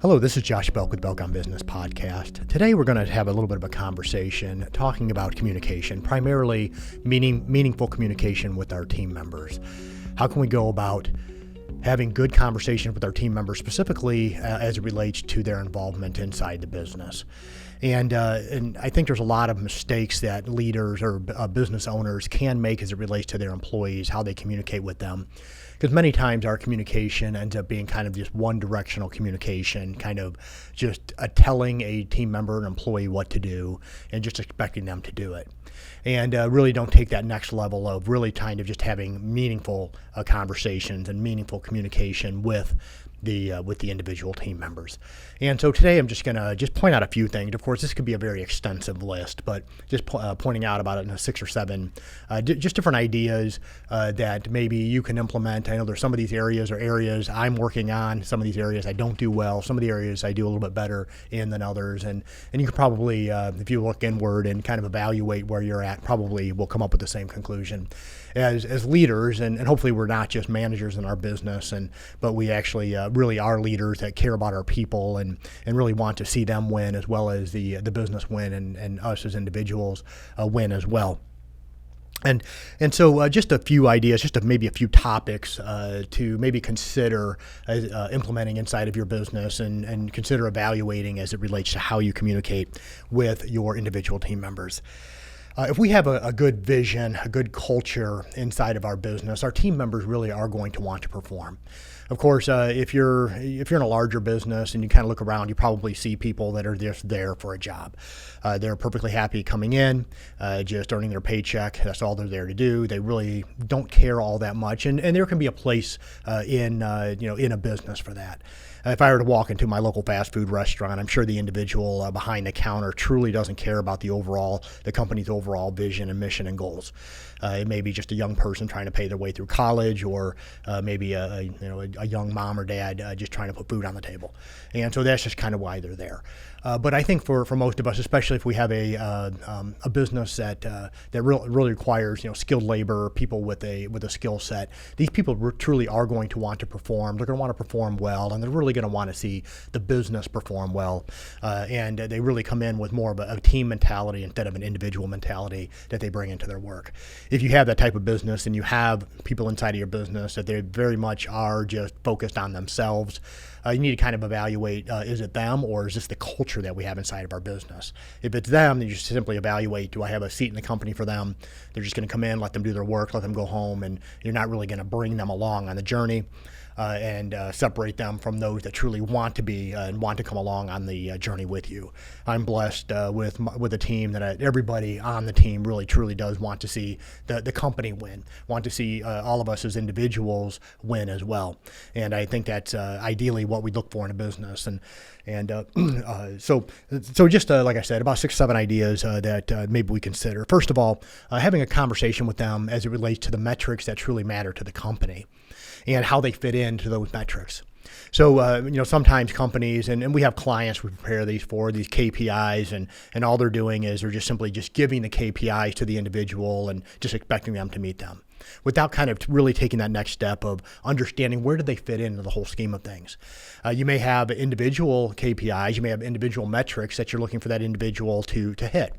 Hello, this is Josh Belk with Belk on Business Podcast. Today we're going to have a little bit of a conversation talking about communication, primarily meaningful communication with our team members. How can we go about having good conversations with our team members, specifically as it relates to their involvement inside the business? And I think there's a lot of mistakes that leaders or business owners can make as it relates to their employees, how they communicate with them. Because many times our communication ends up being kind of just one-directional communication, kind of just telling a team member, an employee what to do and just expecting them to do it. And really don't take that next level of really kind of just having meaningful conversations and meaningful communication with the individual team members. And so today I'm just going to point out a few things. Of course, this could be a very extensive list, but just pointing out about it in 6 or 7, just different ideas that maybe you can implement. I know there's some of these areas I'm working on, some of these areas I don't do well, some of the areas I do a little bit better in than others. And you can probably, if you look inward and kind of evaluate where you're at, probably will come up with the same conclusion. As leaders, and hopefully we're not just managers in our business, but we actually really are leaders that care about our people and really want to see them win as well as the business win and us as individuals win as well. And so just a few ideas, maybe a few topics to maybe consider implementing inside of your business and consider evaluating as it relates to how you communicate with your individual team members. If we have a good vision, a good culture inside of our business, our team members really are going to want to perform. Of course, if you're in a larger business and you kind of look around, you probably see people that are just there for a job. They're perfectly happy coming in, just earning their paycheck. That's all they're there to do. They really don't care all that much, and there can be a place in a business for that. If I were to walk into my local fast food restaurant, I'm sure the individual behind the counter truly doesn't care about the company's overall vision and mission and goals. It may be just a young person trying to pay their way through college, or maybe a young mom or dad just trying to put food on the table. And so that's just kind of why they're there. But I think for most of us, especially if we have a business that really requires skilled labor, people with a skill set, these people truly are going to want to perform. They're going to want to perform well, and they're really going to want to see the business perform well. And they really come in with more of a team mentality instead of an individual mentality that they bring into their work. If you have that type of business and you have people inside of your business that they very much are just focused on themselves, you need to kind of evaluate, is it them or is this the culture that we have inside of our business? If it's them, then you just simply evaluate, do I have a seat in the company for them? They're just going to come in, let them do their work, let them go home, and you're not really going to bring them along on the journey. And separate them from those that truly want to be and want to come along on the journey with you. I'm blessed with a team that everybody on the team really truly does want to see the company win, want to see all of us as individuals win as well. And I think that's ideally what we look for in a business. So just like I said, about 6 or 7 ideas that maybe we consider. First of all, having a conversation with them as it relates to the metrics that truly matter to the company and how they fit into those metrics. So, sometimes companies, and we have clients we prepare these KPIs, and all they're doing is they're just simply just giving the KPIs to the individual and just expecting them to meet them, without kind of really taking that next step of understanding where do they fit into the whole scheme of things. You may have individual KPIs, you may have individual metrics that you're looking for that individual to hit.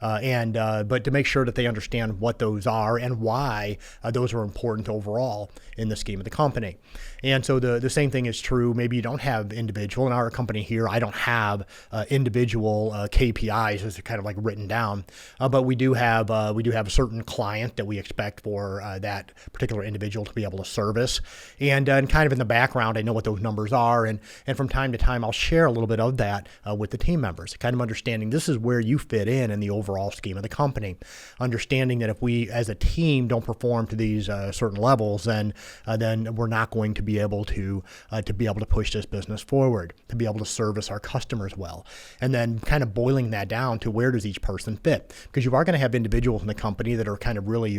But to make sure that they understand what those are and why those are important overall in the scheme of the company. And so the same thing is true. Maybe you don't have individual. In our company here, I don't have individual KPIs as they're kind of like written down, but we do have a certain client that we expect for that particular individual to be able to service. And kind of in the background, I know what those numbers are, and from time to time, I'll share a little bit of that with the team members, kind of understanding this is where you fit in the overall scheme of the company. Understanding that if we as a team don't perform to these certain levels, then we're not going to be able to push this business forward, to be able to service our customers well. And then kind of boiling that down to where does each person fit? Because you are going to have individuals in the company that are kind of really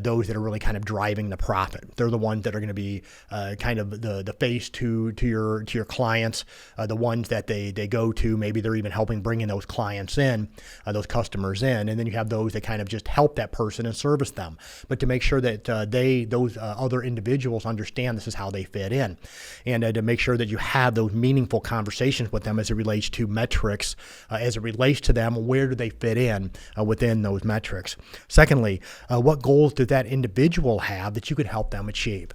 those that are really kind of driving the profit. They're the ones that are going to be kind of the face to your clients, the ones that they go to. Maybe they're even helping bring in those clients in, those customers customers in, and then you have those that kind of just help that person and service them. But to make sure that those other individuals understand this is how they fit in, and to make sure that you have those meaningful conversations with them as it relates to metrics, as it relates to them, where do they fit in within those metrics. Secondly, what goals does that individual have that you could help them achieve?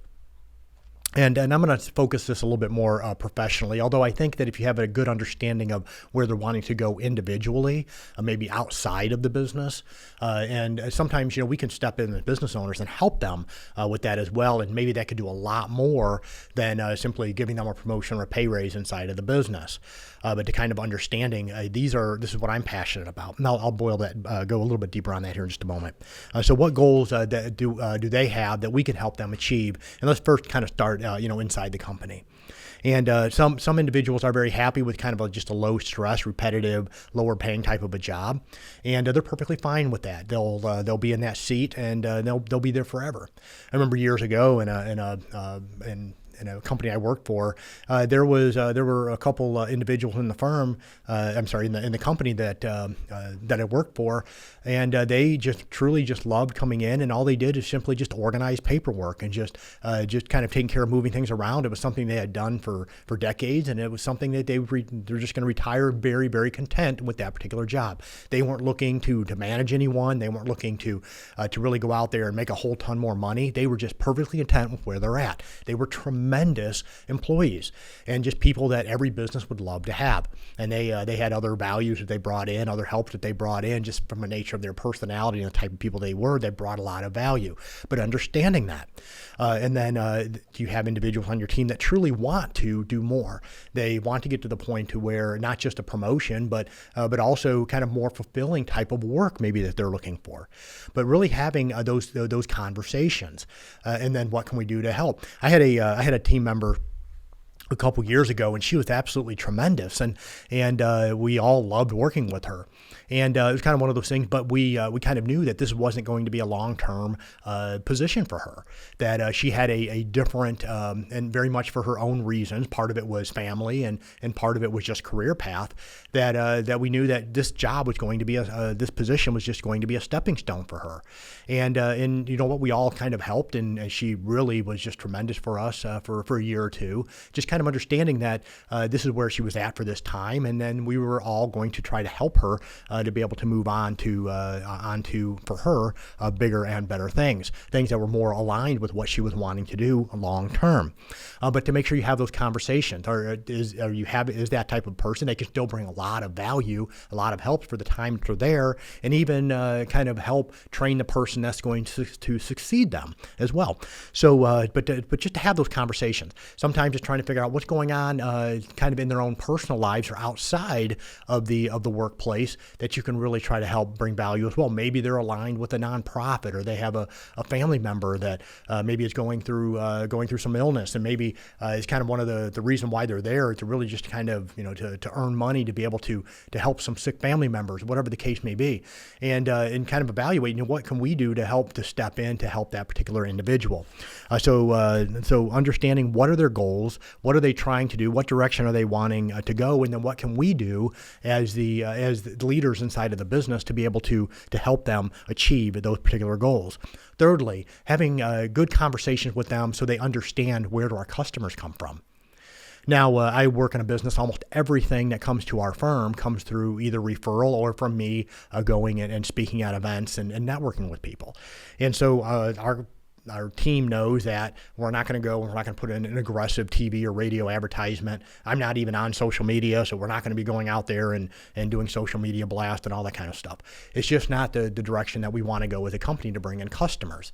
And I'm going to focus this a little bit more professionally, although I think that if you have a good understanding of where they're wanting to go individually, maybe outside of the business, and sometimes, we can step in as business owners and help them with that as well. And maybe that could do a lot more than simply giving them a promotion or a pay raise inside of the business. But to kind of understanding, this is what I'm passionate about. And I'll boil that, go a little bit deeper on that here in just a moment. So what goals do they have that we can help them achieve? And let's first kind of start inside the company. And some individuals are very happy with kind of just a low stress, repetitive, lower paying type of a job, and they're perfectly fine with that. They'll be in that seat, and they'll be there forever. I remember years ago in a company I worked for, there were a couple individuals in the firm. In the company that I worked for, and they truly loved coming in, and all they did is simply just organize paperwork and just kind of taking care of moving things around. It was something they had done for decades, and it was something that they're just going to retire very, very content with that particular job. They weren't looking to manage anyone. They weren't looking to really go out there and make a whole ton more money. They were just perfectly content with where they're at. They were tremendous employees and just people that every business would love to have. And they had other values that they brought in, other help that they brought in, just from the nature of their personality and the type of people they were. They brought a lot of value. But understanding that, and then you have individuals on your team that truly want to do more. They want to get to the point to where not just a promotion, but also kind of more fulfilling type of work maybe that they're looking for. But really having those conversations, and then what can we do to help? I had a team member a couple years ago, and she was absolutely tremendous, and we all loved working with her. And it was kind of one of those things, but we kind of knew that this wasn't going to be a long-term position for her, that she had a different, and very much for her own reasons. Part of it was family, and part of it was just career path, that we knew that this job was going to be, this position was just going to be a stepping stone for her. And you know what, we all kind of helped, and she really was just tremendous for us for a year or two, just kind of understanding that this is where she was at for this time, and then we were all going to try to help her to be able to move on to for her bigger and better things that were more aligned with what she was wanting to do long term. But to make sure you have those conversations, is that type of person. They can still bring a lot of value, a lot of help for the time they're there, and even kind of help train the person that's going to succeed them as well. So, but just to have those conversations. Sometimes just trying to figure out what's going on, kind of in their own personal lives or outside of the workplace, that you can really try to help bring value as well. Maybe they're aligned with a nonprofit, or they have a family member that maybe is going through some illness, and maybe is kind of one of the reason why they're there, to really just kind of to earn money to be able to help some sick family members, whatever the case may be, and kind of evaluate what can we do to help to step in to help that particular individual. So understanding what are their goals, what are they trying to do, what direction are they wanting to go, and then what can we do as the leaders inside of the business to be able to help them achieve those particular goals. Thirdly, having good conversations with them so they understand where do our customers come from. Now, I work in a business. Almost everything that comes to our firm comes through either referral or from me going and speaking at events and networking with people. And so our team knows that we're not going to go and we're not going to put in an aggressive TV or radio advertisement. I'm not even on social media, so we're not going to be going out there and doing social media blast and all that kind of stuff. It's just not the direction that we want to go as a company to bring in customers.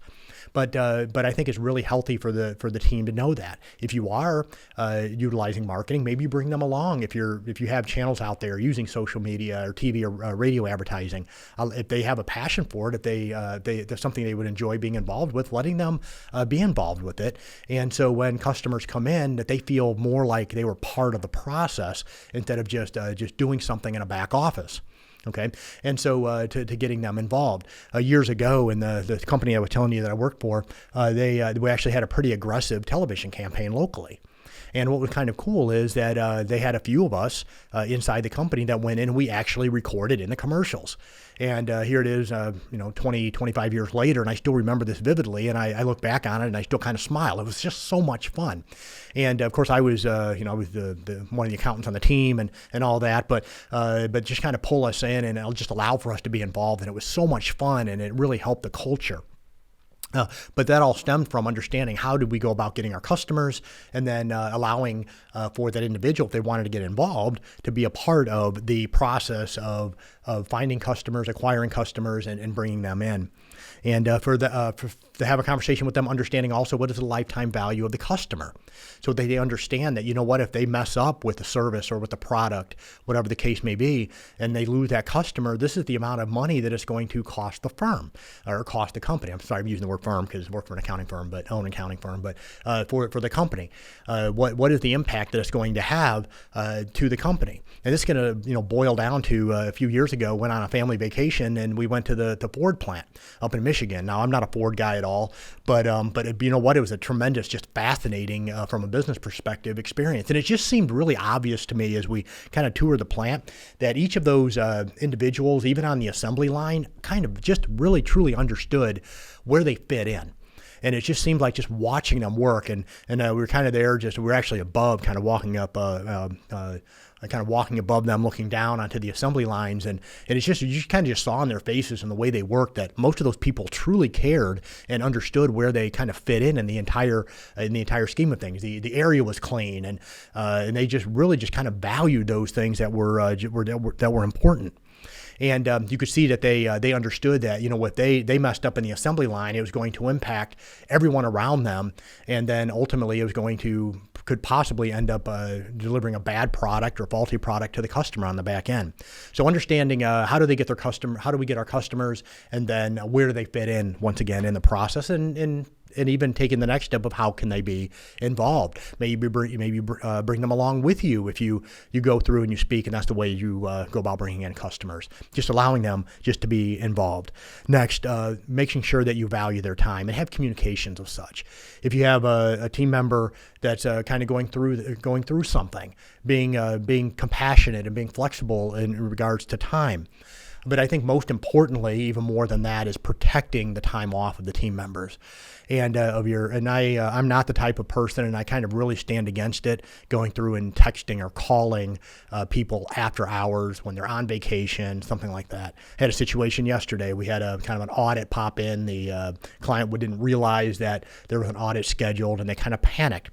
But I think it's really healthy for the team to know that. If you are utilizing marketing, maybe you bring them along. If you have channels out there using social media or TV or radio advertising, if they have a passion for it, if there's something they would enjoy being involved with, letting them be involved with it. And so when customers come in, that they feel more like they were part of the process instead of just doing something in a back office. Okay, and so to getting them involved. Years ago, in the company I was telling you that I worked for, we actually had a pretty aggressive television campaign locally. And what was kind of cool is that they had a few of us inside the company that went in and we actually recorded in the commercials. And here it is, 20, 25 years later, and I still remember this vividly, and I look back on it and I still kind of smile. It was just so much fun. And of course I was, I was the one of the accountants on the team and all that, but just kind of pull us in and just allow for us to be involved. And it was so much fun, and it really helped the culture. But that all stemmed from understanding how did we go about getting our customers, and then allowing for that individual, if they wanted to get involved, to be a part of the process of finding customers, acquiring customers, and bringing them in. And to have a conversation with them, understanding also what is the lifetime value of the customer, so that they understand that, if they mess up with the service or with the product, whatever the case may be, and they lose that customer, this is the amount of money that it's going to cost the firm or cost the company. I'm sorry, I'm using the word firm because I work for an accounting firm, but own an accounting firm, but for the company, what is the impact that it's going to have to the company? And this is going to boil down to a few years ago, went on a family vacation and we went to the Ford plant up in Michigan. Now I'm not a Ford guy at all, but it was a tremendous, just fascinating from a business perspective experience. And it just seemed really obvious to me as we kind of toured the plant that each of those individuals, even on the assembly line, kind of just really truly understood where they fit in. And it just seemed like just watching them work, and we were kind of there, we were actually above, kind of walking up, kind of walking above them, looking down onto the assembly lines, and it's just, you kind of just saw in their faces and the way they worked that most of those people truly cared and understood where they kind of fit in the entire scheme of things. The area was clean, and they just really just kind of valued those things that were important. And you could see that they understood that, what they messed up in the assembly line, it was going to impact everyone around them. And then ultimately it was could possibly end up delivering a bad product or faulty product to the customer on the back end. So understanding how do we get our customers, and then where do they fit in once again in the process, and even taking the next step of how can they be involved. Maybe bring them along with you if you go through and you speak, and that's the way you go about bringing in customers. Just allowing them just to be involved. Next, making sure that you value their time and have communications of such. If you have a team member that's kind of going through something, being compassionate and being flexible in regards to time. But I think most importantly, even more than that, is protecting the time off of the team members. And I'm not the type of person, and I kind of really stand against it, going through and texting or calling people after hours when they're on vacation, something like that. I had a situation yesterday. We had a kind of an audit pop in. The client didn't realize that there was an audit scheduled, and they kind of panicked,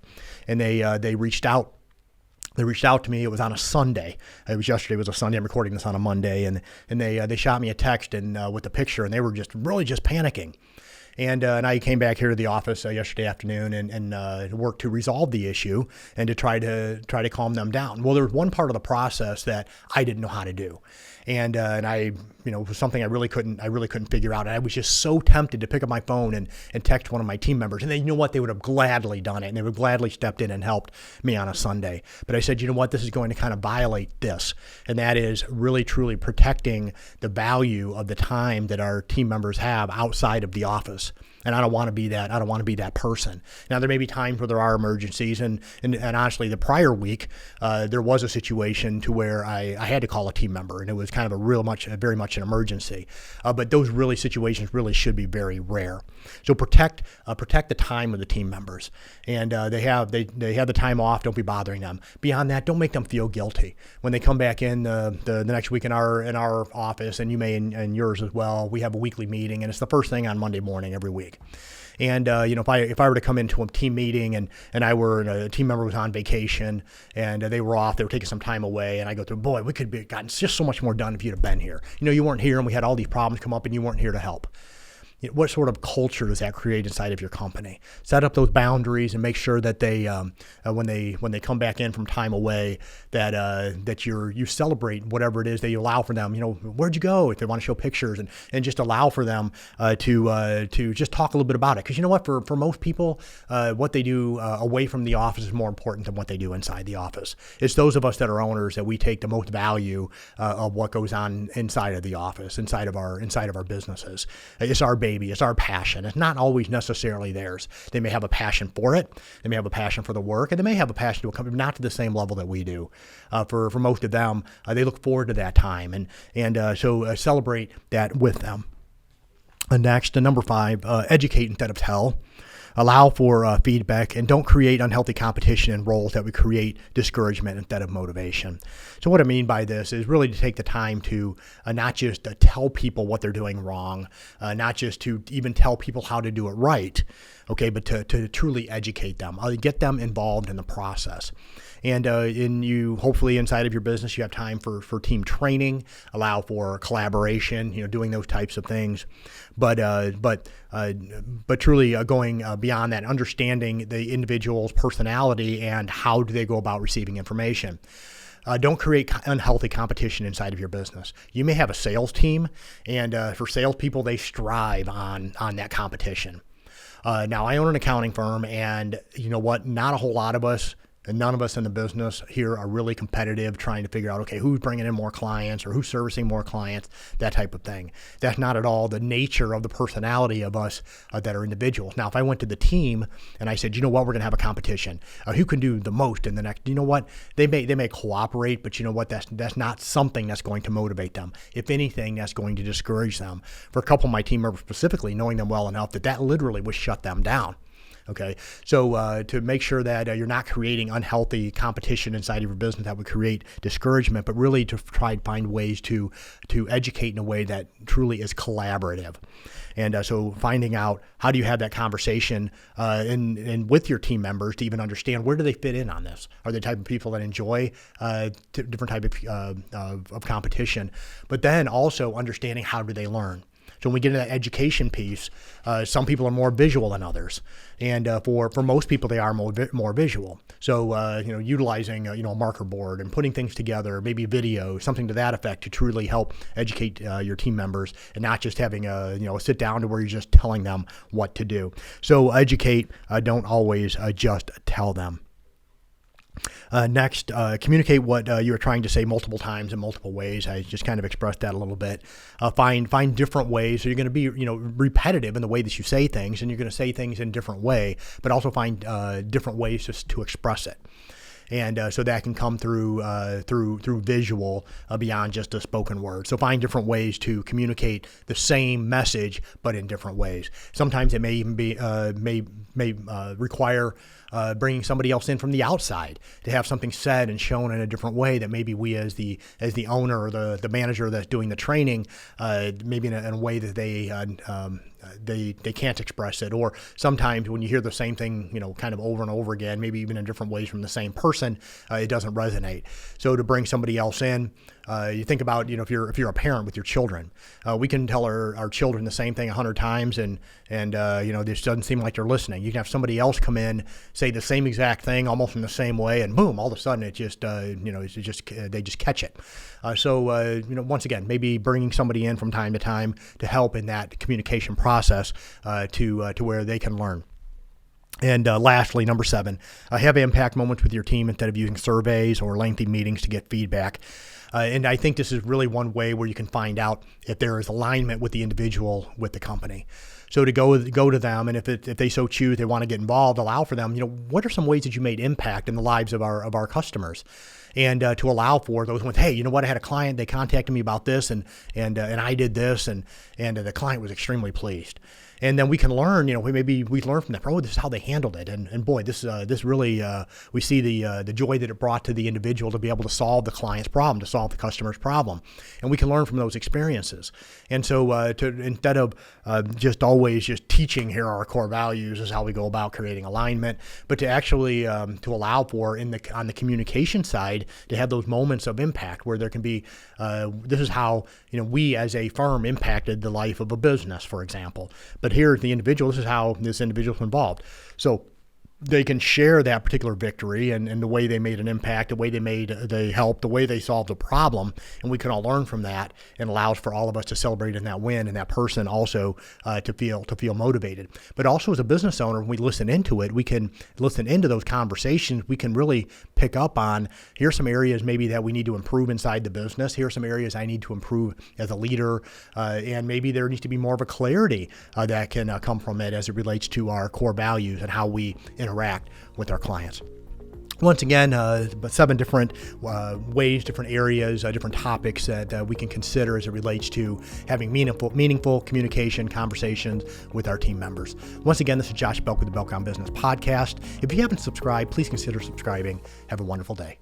and they reached out. They reached out to me. It was on a Sunday. Yesterday was a Sunday. I'm recording this on a Monday, and they shot me a text with the picture, and they were just panicking. And I came back here to the office yesterday afternoon and worked to resolve the issue and to try to calm them down. Well, there was one part of the process that I didn't know how to do, and I it was something I really couldn't figure out. And I was just so tempted to pick up my phone and text one of my team members, and they would have gladly done it, and they would gladly stepped in and helped me on a Sunday. But I said, this is going to kind of violate this, and that is really truly protecting the value of the time that our team members have outside of the office. And I don't want to be that. I don't want to be that person. Now, there may be times where there are emergencies, and honestly, the prior week there was a situation to where I had to call a team member, and it was kind of very much an emergency. But those situations really should be very rare. So protect the time of the team members, and they have the time off. Don't be bothering them. Beyond that, don't make them feel guilty when they come back in the next week in our office, and you may in yours as well. We have a weekly meeting, and it's the first thing on Monday morning every week. And if I were to come into a team meeting and a team member was on vacation and they were taking some time away, and I go through, boy, we could have gotten just so much more done if you'd have been here. You weren't here, and we had all these problems come up, and you weren't here to help. What sort of culture does that create inside of your company? Set up those boundaries and make sure that they, when they come back in from time away, that you celebrate whatever it is that you allow for them. Where'd you go? If they want to show pictures, and just allow for them to just talk a little bit about it. Because for most people, what they do away from the office is more important than what they do inside the office. It's those of us that are owners that we take the most value of what goes on inside of the office, inside of our businesses. It's our baby. baby. It's our passion. It's not always necessarily theirs. They may have a passion for it. They may have a passion for the work, and they may have a passion to a company, not to the same level that we do. For most of them, they look forward to that time, and so celebrate that with them. Next, number 5, educate instead of tell. Allow for feedback, and don't create unhealthy competition in roles that would create discouragement instead of motivation. So what I mean by this is really to take the time to not just tell people what they're doing wrong, not just to even tell people how to do it right, okay, but to truly educate them, get them involved in the process. And you hopefully inside of your business, you have time for team training, allow for collaboration, doing those types of things, but truly going beyond that, understanding the individual's personality and how do they go about receiving information. Don't create unhealthy competition inside of your business. You may have a sales team, and for salespeople, they strive on that competition. Now, I own an accounting firm, and you know what? Not a whole lot of us, and none of us in the business here are really competitive, trying to figure out, okay, who's bringing in more clients or who's servicing more clients, that type of thing. That's not at all the nature of the personality of us that are individuals. Now, if I went to the team and I said, you know what, we're going to have a competition. Who can do the most in the next, you know what, they may cooperate, but you know what, that's not something that's going to motivate them. If anything, that's going to discourage them. For a couple of my team members specifically, knowing them well enough that literally would shut them down. Okay, so to make sure that you're not creating unhealthy competition inside of your business that would create discouragement, but really to try and find ways to educate in a way that truly is collaborative. And so finding out how do you have that conversation and with your team members to even understand where do they fit in on this? Are they the type of people that enjoy different type of competition? But then also understanding how do they learn? So when we get into that education piece, some people are more visual than others, and for most people they are more visual. So utilizing a marker board and putting things together, maybe video, something to that effect, to truly help educate your team members, and not just having a sit down to where you're just telling them what to do. So educate, don't always just tell them. Next, communicate what you are trying to say multiple times in multiple ways. I just kind of expressed that a little bit. Find different ways. So you're going to be repetitive in the way that you say things, and you're going to say things in a different way, but also find different ways just to express it. And so that can come through visual beyond just a spoken word. So find different ways to communicate the same message, but in different ways. Sometimes it may even be may require bringing somebody else in from the outside to have something said and shown in a different way that maybe we as the owner or the manager that's doing the training, maybe in a way that they can't express it. Or sometimes when you hear the same thing, kind of over and over again, maybe even in different ways from the same person, it doesn't resonate. So to bring somebody else in, you think about, if you're a parent with your children, we can tell our children the same thing 100 times and this doesn't seem like they're listening. You can have somebody else come in, say the same exact thing almost in the same way, and boom, all of a sudden it just, they just catch it. So once again, maybe bringing somebody in from time to time to help in that communication process to where they can learn. And lastly, number 7, have impact moments with your team instead of using surveys or lengthy meetings to get feedback. And I think this is really one way where you can find out if there is alignment with the individual with the company. So to go to them, and if they so choose, they want to get involved, allow for them, what are some ways that you made impact in the lives of our customers? And to allow for those ones, hey, you know what? I had a client, they contacted me about this, and I did this, and the client was extremely pleased. And then we can learn, maybe we learn from that. Oh, this is how they handled it, and boy, this really we see the joy that it brought to the individual to be able to solve the client's problem, to solve the customer's problem, and we can learn from those experiences. And so, instead of just always just teaching, here are our core values, this is how we go about creating alignment, but to actually to allow for on the communication side to have those moments of impact where there can be this is how we as a firm impacted the life of a business, for example. But here, the individual, this is how this individual is involved. So they can share that particular victory and the way they made an impact, the way they helped, the way they solved a problem, and we can all learn from that, and allows for all of us to celebrate in that win, and that person also to feel motivated. But also as a business owner, when we listen into it, we can listen into those conversations. We can really pick up on, here's some areas maybe that we need to improve inside the business. Here's some areas I need to improve as a leader, and maybe there needs to be more of a clarity that can come from it as it relates to our core values and how we interact with our clients. Once again, 7 different ways, different areas, different topics that we can consider as it relates to having meaningful communication conversations with our team members. Once again, this is Josh Belk with the Belk on Business podcast. If you haven't subscribed, please consider subscribing. Have a wonderful day.